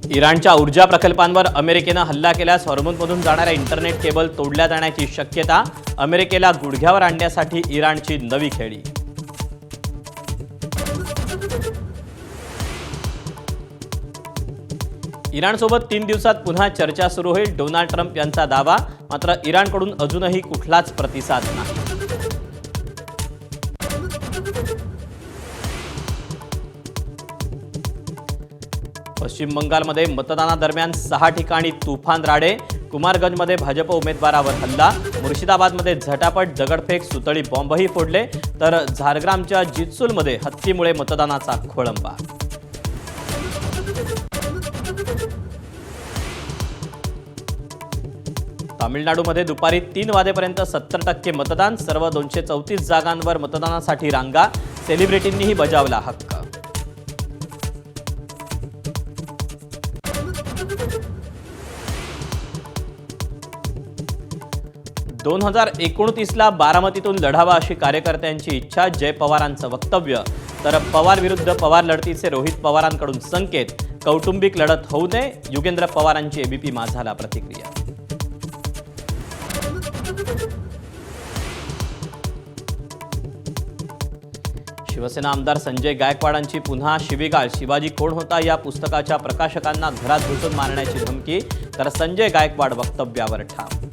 इराणच्या ऊर्जा प्रकल्पांवर अमेरिकेनं हल्ला केल्यास हॉर्मुझमधून जाणाऱ्या इंटरनेट केबल तोडल्या जाण्याची शक्यता. अमेरिकेला गुडघ्यावर आणण्यासाठी इराणची नवी खेळी. इराणसोबत 3 दिवसात पुन्हा चर्चा सुरू होईल. डोनाल्ड ट्रम्प यांचा दावा. मात्र इराणकडून अजूनही कुठलाच प्रतिसाद नाही. पश्चिम बंगालमध्ये मतदानादरम्यान 6 ठिकाणी तुफान राडे. कुमारगंजमध्ये भाजप उमेदवारावर हल्ला. मुर्शिदाबादमध्ये झटापट, दगडफेक, सुतळी बॉम्बही फोडले. तर झारग्रामच्या जितसूलमध्ये हत्तीमुळे मतदानाचा खोळंबा. तामिळनाडूमध्ये दुपारी 3 वाजेपर्यंत 70% मतदान. सर्व 234 जागांवर मतदानासाठी रांगा. सेलिब्रिटींनीही बजावला हक्क. 2029ला बारामतीतून लढावा अशी कार्यकर्त्यांची इच्छा. जय पवारांचं वक्तव्य. तर पवार विरुद्ध पवार लढतीचे रोहित पवारांकडून संकेत. कौटुंबिक लढत होऊ नये. युगेंद्र पवारांची एबीपी माझाला प्रतिक्रिया. शिवसेना आमदार संजय गायकवाडांची पुन्हा शिवीगाळ. शिवाजी कोण होता या पुस्तकाच्या प्रकाशकांना घरात घुसून मारण्याची धमकी. तर संजय गायकवाड वक्तव्यावर ठाम.